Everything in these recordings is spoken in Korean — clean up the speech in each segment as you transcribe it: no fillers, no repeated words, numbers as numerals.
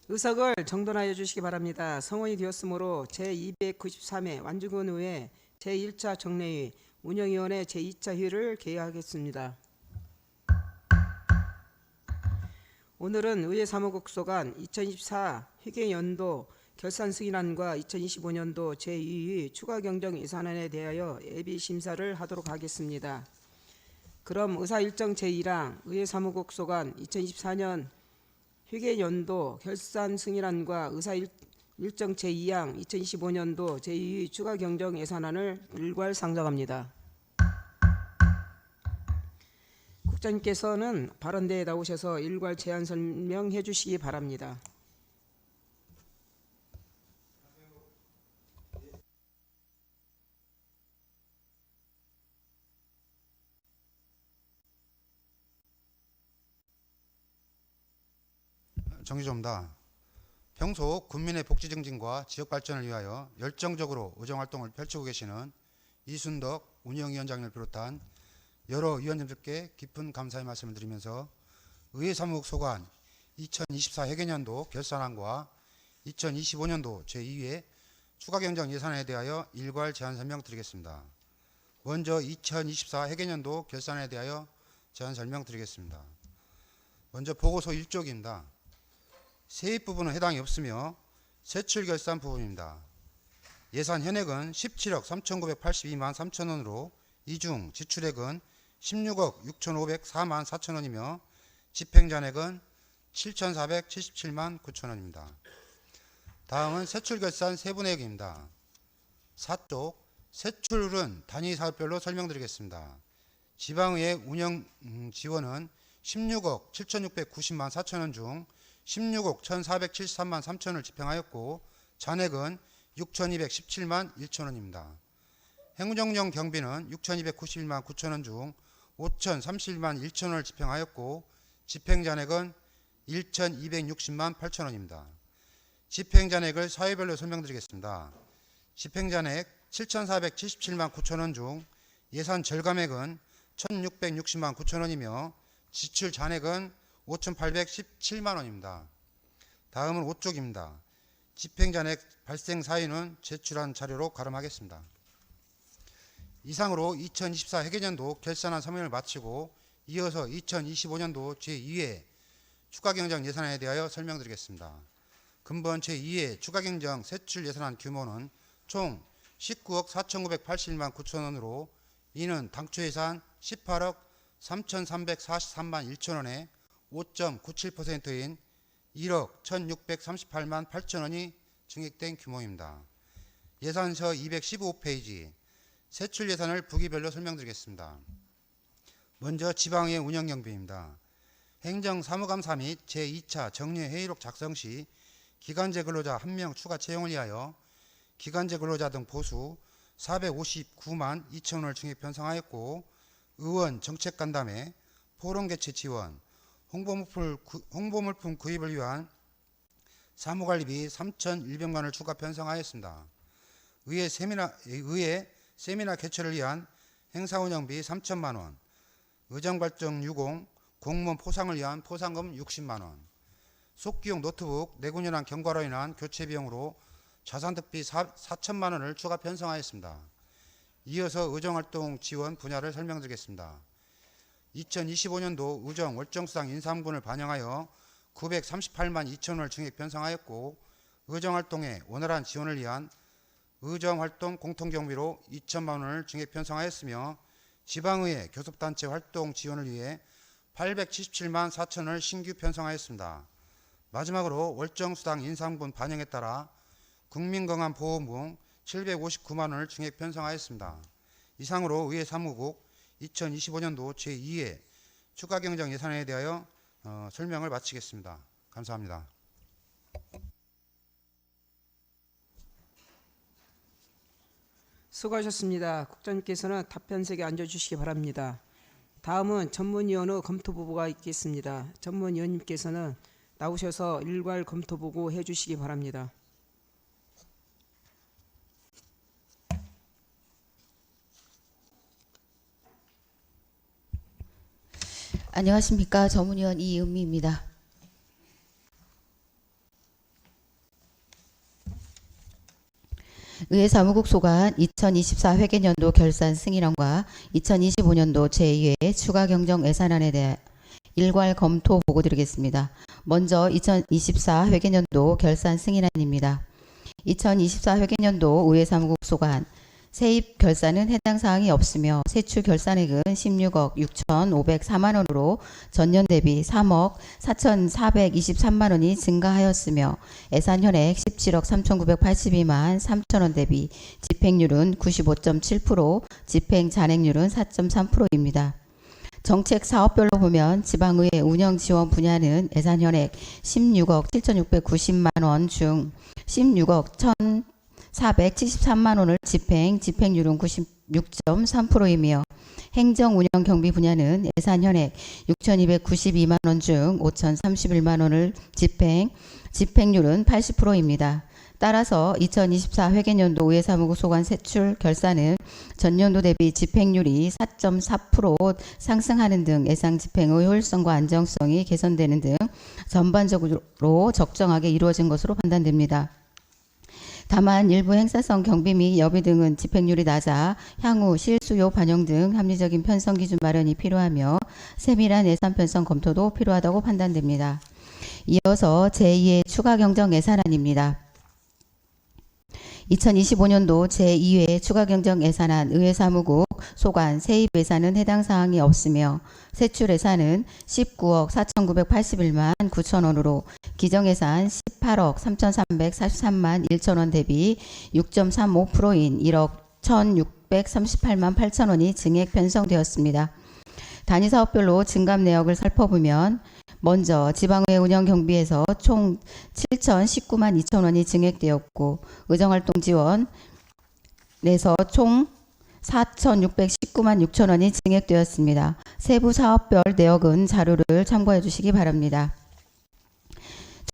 의석을 정돈하여 주시기 바랍니다. 성원이 되었으므로 제293회 완주군 의회 제1차 정례회 운영위원회 제2차 회의를 개회하겠습니다. 오늘은 의회 사무국 소관 2024 회계연도 결산 승인안과 2025년도 제2회 추가 경정 예산안에 대하여 예비 심사를 하도록 하겠습니다. 그럼 의사일정 제1항 의회 사무국 소관 2024년 회계연도 결산 승인안과 의사일정 제2항 2025년도 제2회 추가 경정 예산안을 일괄 상정합니다. 국장님께서는 발언대에 나오셔서 일괄 제안 설명해 주시기 바랍니다. 정기조입니다. 평소 국민의 복지 증진과 지역 발전을 위하여 열정적으로 의정활동을 펼치고 계시는 이순덕 운영위원장을 비롯한 여러 위원님들께 깊은 감사의 말씀을 드리면서 의회 사무국 소관 2024 회계연도 결산안과 2025년도 제2회 추가 경정 예산에 대하여 일괄 제안 설명 드리겠습니다. 먼저 2024 회계연도 결산에 대하여 제안 설명 드리겠습니다. 먼저 보고서 1쪽입니다. 세입 부분은 해당이 없으며 세출 결산 부분입니다. 예산 현액은 17억 3,982만 3천원으로 이 중 지출액은 16억 6,504만 4천원이며 집행잔액은 7,477만 9천원입니다. 다음은 세출 결산 세부 내역입니다. 4쪽 세출은 단위 사업별로 설명드리겠습니다. 지방의회 운영 지원은 16억 7,690만 4천원 중 16억 1,473만 3천원을 집행하였고 잔액은 6,217만 1천원입니다. 행정용 경비는 6,291만 9천원 중 5,031만 1천원을 집행하였고 집행잔액은 1,260만 8천원입니다. 집행잔액을 사회별로 설명드리겠습니다. 집행잔액 7,477만 9천원 중 예산 절감액은 1,660만 9천원이며 지출 잔액은 5,817만원입니다. 다음은 5쪽입니다. 집행잔액 발생 사유는 제출한 자료로 가름하겠습니다. 이상으로 2024 회계연도 결산안 설명을 마치고 이어서 2025년도 제2회 추가경정 예산안에 대하여 설명드리겠습니다. 근본 제2회 추가경정 세출 예산안 규모는 총 19억 4,981만 9천원으로 이는 당초 예산 18억 3,343만 1천원에 5.97%인 1억 1,638만 8천원이 증액된 규모입니다. 예산서 215페이지 세출 예산을 부기별로 설명드리겠습니다. 먼저 지방의회 운영경비입니다. 행정사무감사 및 제2차 정례회의록 작성 시 기간제 근로자 1명 추가 채용을 위하여 기간제 근로자 등 보수 459만 2천원을 증액 편성하였고 의원 정책간담회, 포럼개최 지원, 홍보물품 구입을 위한 사무관리비 3,100만원을 추가 편성하였습니다. 의회 세미나 개최를 위한 행사운영비 3천만원, 의정발전 유공, 공무원 포상을 위한 포상금 60만원, 속기용 노트북 내구년한 경과로 인한 교체비용으로 자산특비 4천만원을 추가 편성하였습니다. 이어서 의정활동 지원 분야를 설명드리겠습니다. 2025년도 의정 월정수당 인상분을 반영하여 938만 2천원을 증액 편성하였고 의정활동의 원활한 지원을 위한 의정활동 공통경비로 2천만원을 증액 편성하였으며 지방의회 교섭단체 활동 지원을 위해 877만 4천원을 신규 편성하였습니다. 마지막으로 월정수당 인상분 반영에 따라 국민건강보험금 759만원을 증액 편성하였습니다. 이상으로 의회 사무국 2025년도 제2회 추가경정 예산에 대하여 설명을 마치겠습니다. 감사합니다. 수고하셨습니다. 국장님께서는 답변석에 앉아주시기 바랍니다. 다음은 전문위원회 검토보고가 있겠습니다. 전문위원님께서는 나오셔서 일괄 검토보고 해주시기 바랍니다. 안녕하십니까. 전문위원 이은미입니다. 의회 사무국 소관 2024 회계연도 결산 승인안과 2025년도 제2회 추가 경정 예산안에 대해 일괄 검토 보고 드리겠습니다. 먼저 2024 회계연도 결산 승인안입니다. 2024 회계연도 의회 사무국 소관 세입 결산은 해당 사항이 없으며 세출 결산액은 16억 6,504만 원으로 전년 대비 3억 4,423만 원이 증가하였으며 예산 현액 17억 3,982만 3천 원 대비 집행률은 95.7%, 집행 잔액률은 4.3%입니다. 정책 사업별로 보면 지방의회 운영 지원 분야는 예산 현액 16억 7,690만 원 중 16억 1,473만 원을 집행률은 96.3%이며 행정 운영 경비 분야는 예산 현액 6,292만 원 중 5,031만 원을 집행률은 80%입니다. 따라서 2024 회계연도 의회 사무국 소관 세출 결산은 전년도 대비 집행률이 4.4% 상승하는 등 예상 집행의 효율성과 안정성이 개선되는 등 전반적으로 적정하게 이루어진 것으로 판단됩니다. 다만 일부 행사성 경비 및 여비 등은 집행률이 낮아 향후 실수요 반영 등 합리적인 편성 기준 마련이 필요하며 세밀한 예산 편성 검토도 필요하다고 판단됩니다. 이어서 제2회 추가 경정 예산안입니다. 2025년도 제2회 추가 경정 예산안 의회 사무국 소관 세입 예산은 해당 사항이 없으며 세출 예산은 19억 4,981만 9천 원으로 기정 예산 18억 3,343만 1천 원 대비 6.35%인 1억 1,638만 8천 원이 증액 편성되었습니다. 단위 사업별로 증감 내역을 살펴보면 먼저 지방의회 운영 경비에서 총 7,019만 2천 원이 증액되었고 의정활동 지원에서 총 4,619만 6천 원이 증액되었습니다. 세부 사업별 내역은 자료를 참고해 주시기 바랍니다.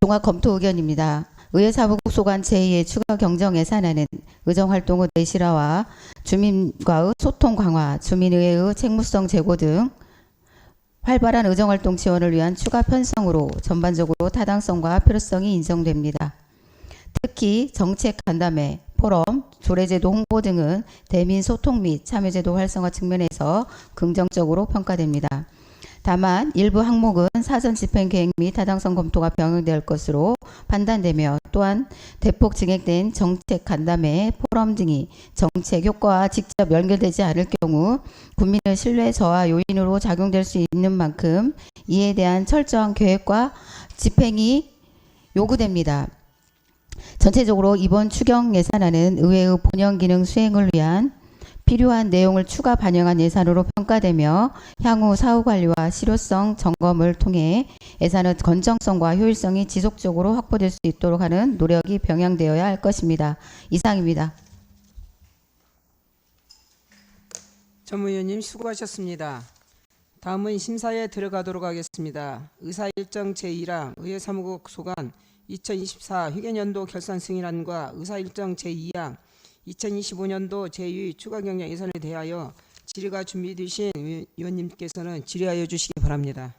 종합 검토 의견입니다. 의회 사무국 소관 제2의 추가 경정 예산안은 의정활동의 내실화와 주민과의 소통 강화, 주민의회의 책무성 제고 등 활발한 의정활동 지원을 위한 추가 편성으로 전반적으로 타당성과 필요성이 인정됩니다. 특히 정책 간담회, 포럼, 조례제도 홍보 등은 대민 소통 및 참여제도 활성화 측면에서 긍정적으로 평가됩니다. 다만 일부 항목은 사전 집행 계획 및 타당성 검토가 병행될 것으로 판단되며 또한 대폭 증액된 정책 간담회, 포럼 등이 정책 효과와 직접 연결되지 않을 경우 국민의 신뢰 저하 요인으로 작용될 수 있는 만큼 이에 대한 철저한 계획과 집행이 요구됩니다. 전체적으로 이번 추경 예산안은 의회의 본연 기능 수행을 위한 필요한 내용을 추가 반영한 예산으로 평가되며 향후 사후 관리와 실효성 점검을 통해 예산의 건정성과 효율성이 지속적으로 확보될 수 있도록 하는 노력이 병행되어야 할 것입니다. 이상입니다. 전무위원님 수고하셨습니다. 다음은 심사에 들어가도록 하겠습니다. 의사일정 제1항 의회 사무국 소관 2024 회계연도 결산 승인안과 의사일정 제2항 2025년도 제2 추가 경정 예산에 대하여 질의가 준비되신 위원님께서는 질의하여 주시기 바랍니다.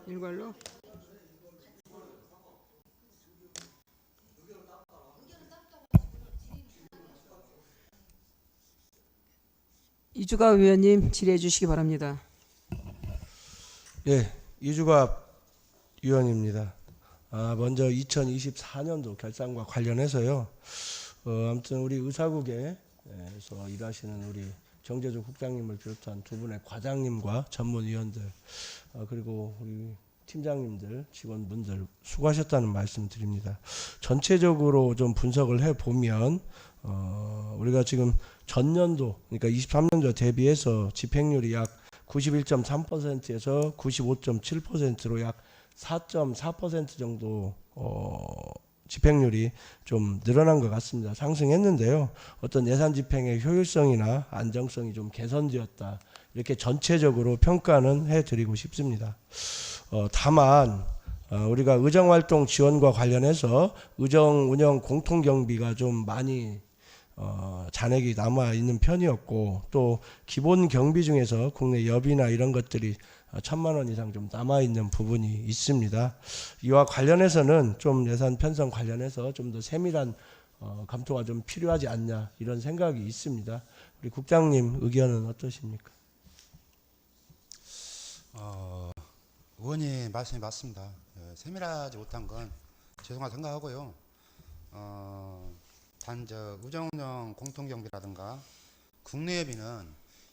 일괄로? 이주갑 위원님 질의해 주시기 바랍니다. 예, 이주갑 위원입니다. 먼저 2024년도 결산과 관련해서요. 아무튼 우리 의사국에서 일하시는 우리 정재조 국장님을 비롯한 두 분의 과장님과 전문위원들 그리고 우리 팀장님들, 직원분들 수고하셨다는 말씀 드립니다. 전체적으로 좀 분석을 해보면 우리가 지금 전년도 그러니까 23년도 대비해서 집행률이 약 91.3%에서 95.7%로 약 4.4% 정도 집행률이 좀 늘어난 것 같습니다. 상승했는데요. 어떤 예산 집행의 효율성이나 안정성이 좀 개선되었다. 이렇게 전체적으로 평가는 해드리고 싶습니다. 다만 우리가 의정활동 지원과 관련해서 의정 운영 공통경비가 좀 많이 잔액이 남아 있는 편이었고, 또 기본 경비 중에서 국내 여비나 이런 것들이 1,000만 원 이상 좀 남아 있는 부분이 있습니다. 이와 관련해서는 좀 예산 편성 관련해서 좀 더 세밀한 검토가 좀 필요하지 않냐, 이런 생각이 있습니다. 우리 국장님 의견은 어떠십니까? 의원님 말씀이 맞습니다. 세밀하지 못한 건 죄송하다 생각하고요. 단 우정운영 공통경비라든가 국내여비는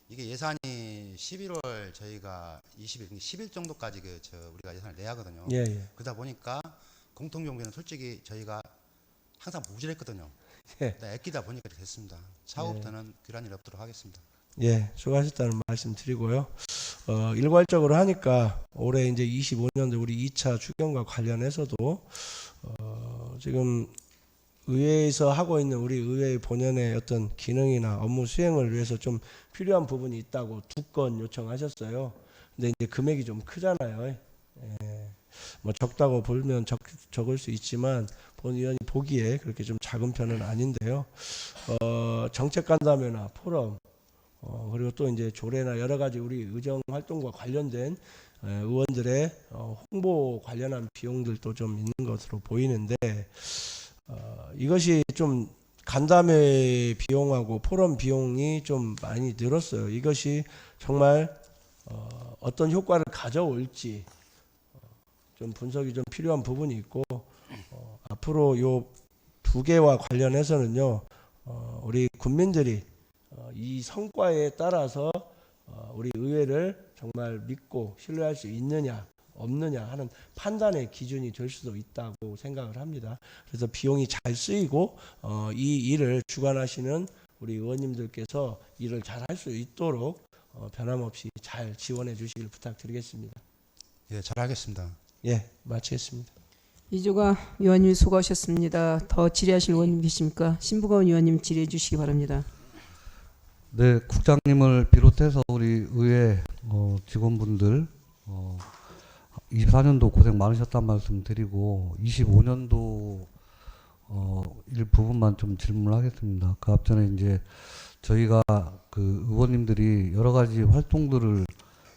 이게 예산이 11월 저희가 10일 정도까지 우리가 예산을 내야 하거든요. 예, 예. 그러다 보니까 공통경비는 솔직히 저희가 항상 모질했거든요. 예. 아끼다 보니까 이렇게 됐습니다. 차후부터는 그런 일 없도록 하겠습니다. 예, 수고하셨다는 말씀 드리고요. 일괄적으로 하니까 올해 이제 25년도 우리 2차 추경과 관련해서도 지금 의회에서 하고 있는 우리 의회 본연의 어떤 기능이나 업무 수행을 위해서 좀 필요한 부분이 있다고 2건 요청하셨어요. 근데 이제 금액이 좀 크잖아요. 예. 뭐 적다고 보면 적을 수 있지만 본 의원이 보기에 그렇게 좀 작은 편은 아닌데요. 정책 간담회나 포럼, 그리고 또 이제 조례나 여러 가지 우리 의정 활동과 관련된 의원들의 홍보 관련한 비용들도 좀 있는 것으로 보이는데, 이것이 좀 간담회 비용하고 포럼 비용이 좀 많이 늘었어요. 이것이 정말 어떤 효과를 가져올지 좀 분석이 좀 필요한 부분이 있고, 앞으로 요 2개와 관련해서는요, 우리 국민들이 이 성과에 따라서 우리 의회를 정말 믿고 신뢰할 수 있느냐 없느냐 하는 판단의 기준이 될 수도 있다고 생각을 합니다. 그래서 비용이 잘 쓰이고 이 일을 주관하시는 우리 의원님들께서 일을 잘 할 수 있도록 변함없이 잘 지원해 주시길 부탁드리겠습니다. 예, 잘하겠습니다. 예, 마치겠습니다. 이주가 의원님 수고하셨습니다. 더 질의하실 의원님 계십니까? 신부건 의원님 질의해 주시기 바랍니다. 네, 국장님을 비롯해서 우리 의회 직원분들 24년도 고생 많으셨단 말씀 드리고 25년도 일부분만 좀 질문하겠습니다. 그 앞전에 이제 저희가 그 의원님들이 여러 가지 활동들을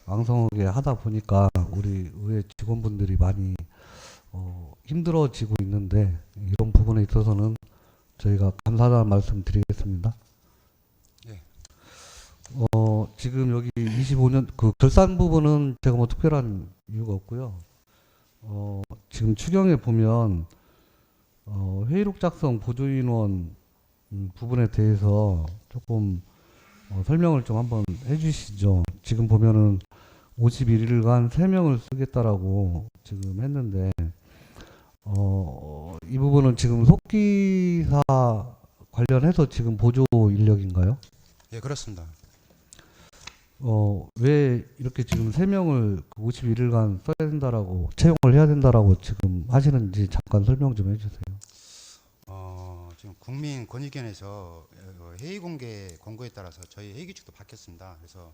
왕성하게 하다 보니까 우리 의회 직원분들이 많이 힘들어지고 있는데, 이런 부분에 있어서는 저희가 감사하다는 말씀 드리겠습니다. 예. 지금 여기 25년 그 결산 부분은 제가 뭐 특별한 이유가 없고요. 지금 추경에 보면 회의록 작성 보조인원 부분에 대해서 조금 설명을 좀 한번 해주시죠. 지금 보면은 51일간 3명을 쓰겠다라고 지금 했는데, 이 부분은 지금 속기사 관련해서 지금 보조 인력인가요? 예, 그렇습니다. 왜 이렇게 지금 3명을 51일간 써야 된다라고, 채용을 해야 된다라고 지금 하시는지 잠깐 설명 좀 해주세요. 지금 국민권익위원회에서 회의 공개 공고에 따라서 저희 회의 규칙도 바뀌었습니다. 그래서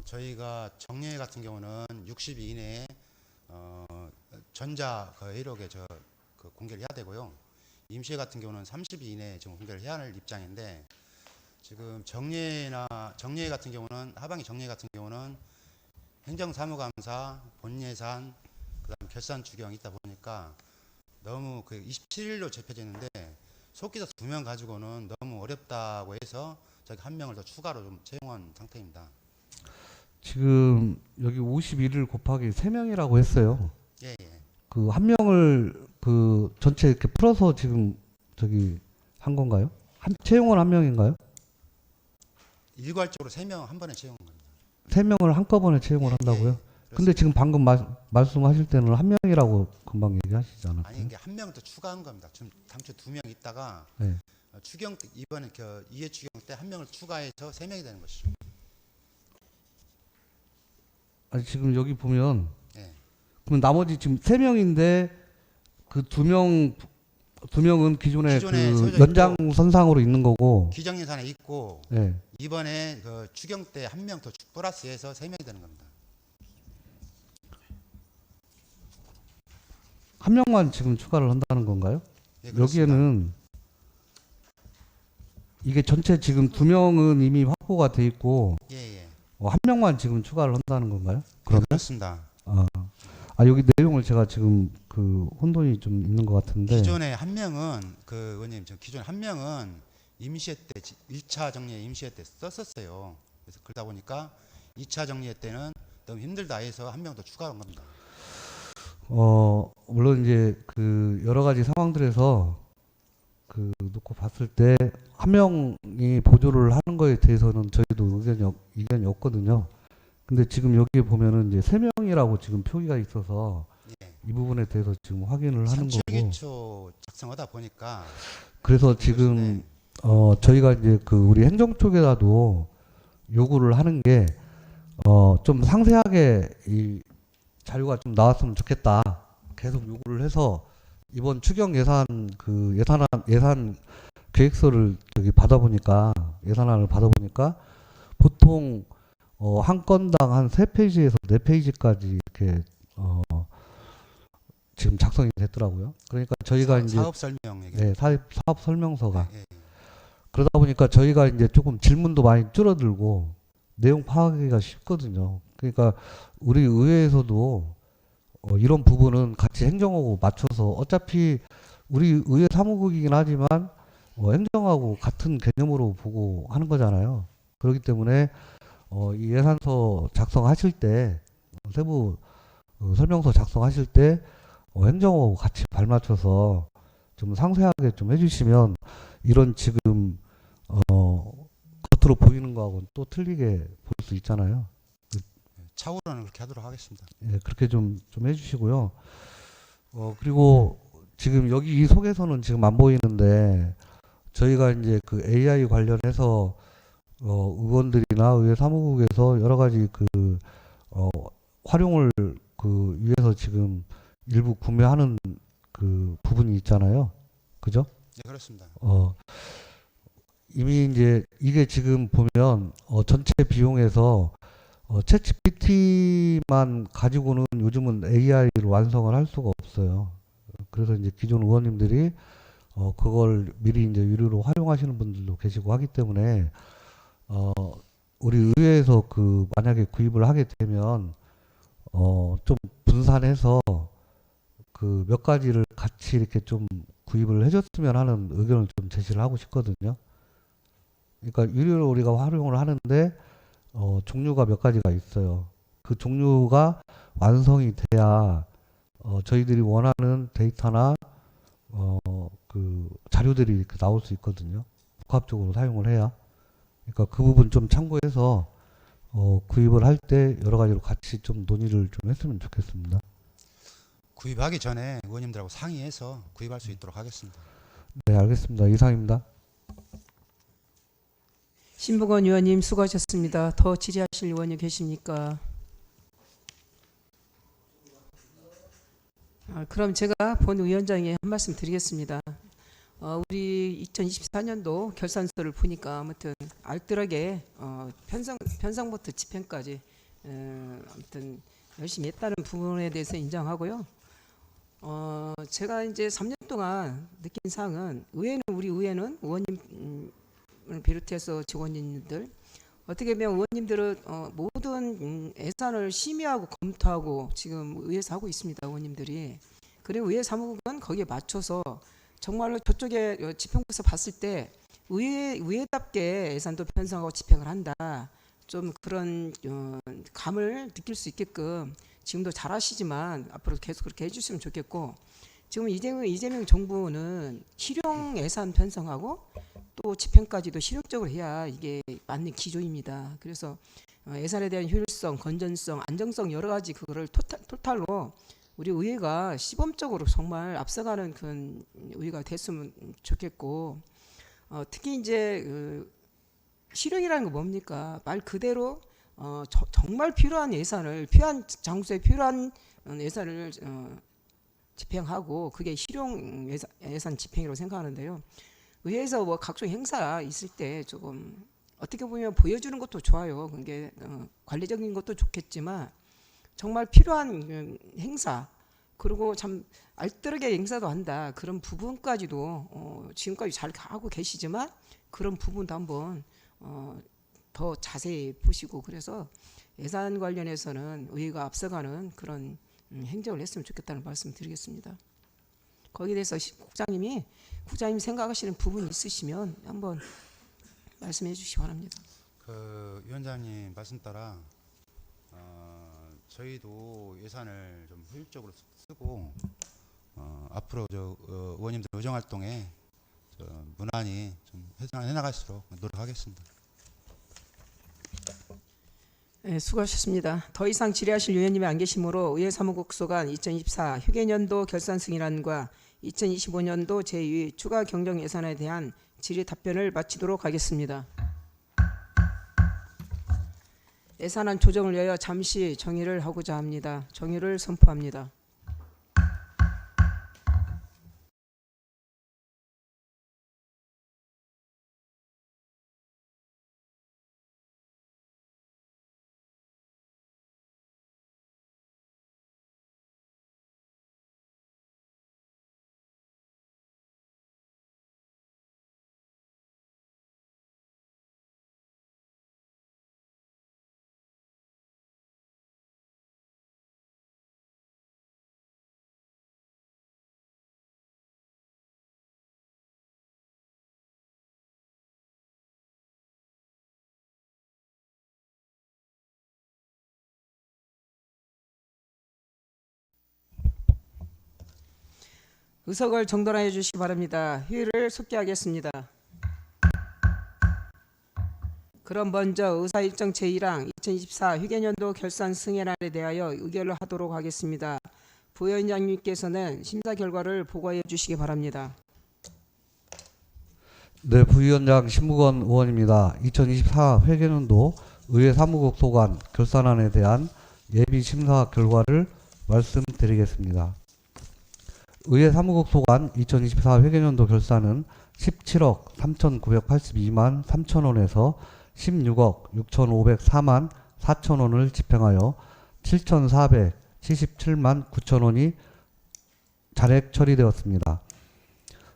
저희가 정례 같은 경우는 60일 이내에 전자 회의록에 공개를 해야 되고요. 임시회 같은 경우는 30일 이내에 지금 공개를 해야 할 입장인데, 지금 정례 같은 경우는 하반기 정례 같은 경우는 행정사무감사, 본예산, 그다음 결산 추경이 있다 보니까 너무 27일로 잡혀져 있는데 속기사 2명 가지고는 너무 어렵다고 해서 저기 1명을 더 추가로 좀 채용한 상태입니다. 지금 여기 51일 곱하기 3명이라고 했어요. 예, 예. 그 1명을 그 전체 이렇게 풀어서 지금 저기 한 건가요? 채용은 1명인가요? 일괄적으로 3명 한 번에 채용한 겁니다. 3명을 한꺼번에 채용을 한다고요? 예, 근데 지금 방금 말씀하실 때는 1명이라고 금방 얘기하시지 않았어요? 아니, 이게 1명을 더 추가한 겁니다. 지금 당초 2명 있다가 네. 추경 때, 이번에 2회 추경 때 1명을 추가해서 3명이 되는 것이죠. 아니 지금 여기 보면 예. 그럼 나머지 지금 3명인데 그 2명은 기존에 기존에 그 세워져 연장선상으로 있는 거고, 기정 예산에 있고 네. 이번에 추경 때 1명 더 플러스해서 3명이 되는 겁니다. 1명만 지금 추가를 한다는 건가요? 예, 그렇습니다. 여기에는 이게 전체 지금 2명은 이미 확보가 돼 있고 예, 예. 한 명만 지금 추가를 한다는 건가요? 네, 그러면? 그렇습니다. 여기 내용을 제가 지금 그 혼돈이 좀 있는 것 같은데. 기존에 한 명은 그 의원님 저 기존에 한 명은 임시회 때 1차 정리회 임시회 때 썼었어요. 그래서 그러다 보니까 2차 정리회 때는 너무 힘들다 해서 한 명 더 추가한 겁니다. 물론 이제 그 여러 가지 상황들에서 그 놓고 봤을 때 한 명이 보조를 하는 거에 대해서는 저희도 의견이 없거든요. 근데 지금 여기에 보면은 이제 3명이라고 지금 표기가 있어서 예. 이 부분에 대해서 지금 확인을 하는 거고. 37기초 작성하다 보니까 그래서 지금 저희가 이제 그 우리 행정 쪽에다도 요구를 하는 게 좀 상세하게 이 자료가 좀 나왔으면 좋겠다. 계속 요구를 해서 이번 추경 예산 그 예산 계획서를 저기 받아보니까 예산안을 받아보니까 보통 한 건당 한 3페이지에서 4페이지까지 이렇게 지금 작성이 됐더라고요. 그러니까 저희가 이제 사업 설명 얘기. 네, 사업 설명서가 예, 예. 그러다 보니까 저희가 이제 조금 질문도 많이 줄어들고 내용 파악하기가 쉽거든요. 그러니까 우리 의회에서도 이런 부분은 같이 행정하고 맞춰서 어차피 우리 의회 사무국이긴 하지만 행정하고 같은 개념으로 보고 하는 거잖아요. 그렇기 때문에 이 예산서 작성하실 때 세부 설명서 작성하실 때 행정하고 같이 발맞춰서 좀 상세하게 좀 해주시면 이런 지금 겉으로 보이는 거하고는 또 틀리게 볼 수 있잖아요. 차후로는 그렇게 하도록 하겠습니다. 예, 그렇게 좀 해주시고요. 그리고 지금 여기 이 속에서는 지금 안 보이는데 저희가 이제 그 AI 관련해서 의원들이나 의회 사무국에서 여러 가지 그 활용을 그 위해서 지금 일부 구매하는 그 부분이 있잖아요. 그죠? 네, 그렇습니다. 이미 이제 이게 지금 보면 전체 비용에서 챗GPT만 가지고는 요즘은 AI를 완성을 할 수가 없어요. 그래서 이제 기존 의원님들이 그걸 미리 이제 유료로 활용하시는 분들도 계시고 하기 때문에 우리 의회에서 그 만약에 구입을 하게 되면 좀 분산해서 그 몇 가지를 같이 이렇게 좀 구입을 해줬으면 하는 의견을 좀 제시를 하고 싶거든요. 그러니까 유료로 우리가 활용을 하는데 종류가 몇 가지가 있어요. 그 종류가 완성이 돼야 저희들이 원하는 데이터나 그 자료들이 이렇게 나올 수 있거든요. 복합적으로 사용을 해야. 그러니까 그 부분 좀 참고해서 구입을 할 때 여러 가지로 같이 좀 논의를 좀 했으면 좋겠습니다. 구입하기 전에 의원님들하고 상의해서 구입할 수 있도록 하겠습니다. 네, 알겠습니다. 이상입니다. 신부건 의원님 수고하셨습니다. 더 질의하실 의원이 계십니까? 그럼 제가 본 위원장에 한 말씀 드리겠습니다. 우리 2024년도 결산서를 보니까 아무튼 알뜰하게 편성부터 집행까지 아무튼 열심히 했다는 부분에 대해서 인정하고요. 제가 이제 3년 동안 느낀 사항은 우리 의회는 의원님을 비롯해서 직원님들 어떻게 보면 의원님들은 모든 예산을 심의하고 검토하고 지금 의회에서 하고 있습니다. 의원님들이. 그리고 의회 사무국은 거기에 맞춰서 정말로 저쪽에 집행부에서 봤을 때 의회답게 예산도 편성하고 집행을 한다. 좀 그런 감을 느낄 수 있게끔 지금도 잘하시지만 앞으로 계속 그렇게 해주시면 좋겠고, 지금 이재명 정부는 실용 예산 편성하고 또 집행까지도 실용적으로 해야 이게 맞는 기조입니다. 그래서 예산에 대한 효율성, 건전성, 안정성 여러 가지 그거를 토탈로 우리 의회가 시범적으로 정말 앞서가는 그런 의회가 됐으면 좋겠고, 특히 이제 실용이라는 거 뭡니까? 말 그대로 정말 필요한 예산을 필요한 장소에 필요한 예산을 집행하고 그게 실용 예산 집행이라고 생각하는데요. 의회에서 뭐 각종 행사 있을 때 조금 어떻게 보면 보여주는 것도 좋아요. 그게 관리적인 것도 좋겠지만 정말 필요한 행사 그리고 참 알뜰하게 행사도 한다. 그런 부분까지도 지금까지 잘 하고 계시지만 그런 부분도 한번 더 자세히 보시고 그래서 예산 관련해서는 의회가 앞서가는 그런 행정을 했으면 좋겠다는 말씀을 드리겠습니다. 거기에 대해서 국장님 생각하시는 부분이 있으시면 한번 말씀해 주시기 바랍니다. 그 위원장님 말씀 따라 저희도 예산을 좀 효율적으로 쓰고 앞으로 의원님들 의정 활동에 무난히 좀 해 나갈수록 노력하겠습니다. 네, 수고하셨습니다. 더 이상 질의하실 위원님이 안 계시므로 의회 사무국 소관 2024 휴게년도 결산 승인안과 2025년도 제2 추가 경정 예산에 대한 질의 답변을 마치도록 하겠습니다. 예산안 조정을 위하여 잠시 정의를 하고자 합니다. 정의를 선포합니다. 의석을 정돈하여 주시기 바랍니다. 회의를 속기하겠습니다. 그럼 먼저 의사일정 제1항 2024 휴게년도 결산 승인안에 대하여 의결을 하도록 하겠습니다. 부위원장님께서는 심사 결과를 보고해 주시기 바랍니다. 네, 부위원장 신무건 의원입니다. 2024 회계년도 의회 사무국 소관 결산안에 대한 예비 심사 결과를 말씀드리겠습니다. 의회 사무국 소관 2024 회계년도 결산은 17억 3,982만 3천원에서 16억 6,504만 4천원을 집행하여 7,477만 9천원이 잔액 처리되었습니다.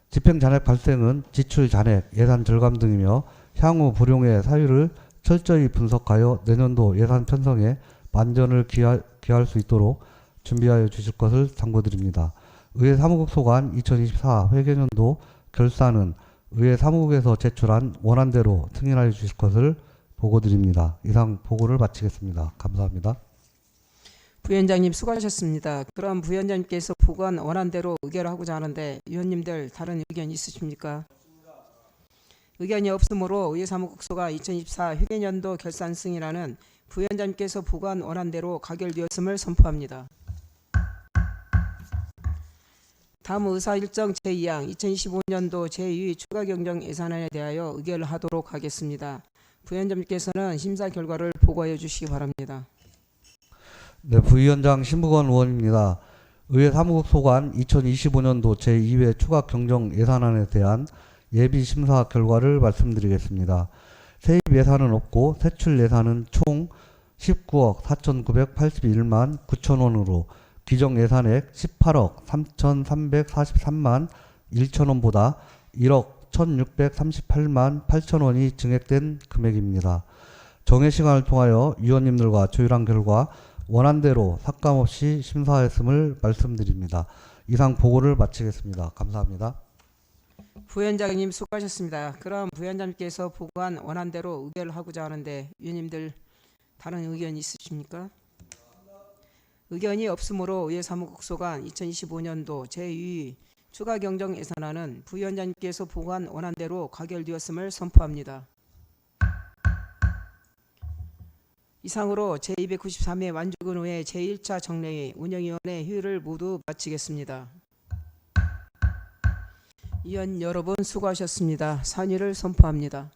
집행 잔액 발생은 지출 잔액, 예산 절감 등이며 향후 불용의 사유를 철저히 분석하여 내년도 예산 편성에 만전을 기할 수 있도록 준비하여 주실 것을 당부드립니다. 의회 사무국 소관 2024 회계년도 결산은 의회 사무국에서 제출한 원안대로 승인하여 주실 것을 보고드립니다. 이상 보고를 마치겠습니다. 감사합니다. 부위원장님 수고하셨습니다. 그럼 부위원장님께서 보고한 원안대로 의결하고자 하는데 위원님들 다른 의견 있으십니까? 의견이 없으므로 의회 사무국 소관 2024 휴게년도 결산 승인안은 부위원장님께서 보고한 원안대로 가결되었음을 선포합니다. 다음 의사일정 제2항 2025년도 제2 추가 경정 예산안에 대하여 의결을 하도록 하겠습니다. 부위원장님께서는 심사 결과를 보고해 주시기 바랍니다. 네, 부위원장 신무건 의원입니다. 의회 사무국 소관 2025년도 제2회 추가 경정 예산안에 대한 예비 심사 결과를 말씀드리겠습니다. 세입 예산은 없고 세출 예산은 총 19억 4,981만 9천원으로 기정 예산액 18억 3,343만 1천원보다 1억 1,638만 8천원이 증액된 금액입니다. 정해 시간을 통하여 위원님들과 조율한 결과 원안대로 삭감없이 심사했음을 말씀드립니다. 이상 보고를 마치겠습니다. 감사합니다. 부위원장님 수고하셨습니다. 그럼 부위원장님께서 보고한 원안대로 의결을 하고자 하는데 위원님들 다른 의견 있으십니까? 의견이 없으므로 의회 사무국 소관 2025년도 제2 추가 경정 예산안은 부위원장님께서 보고한 원안대로 가결되었음을 선포합니다. 이상으로 제293회 완주군 의회 제1차 정례회 운영위원회 회의를 모두 마치겠습니다. 위원 여러분 수고하셨습니다. 산의를 선포합니다.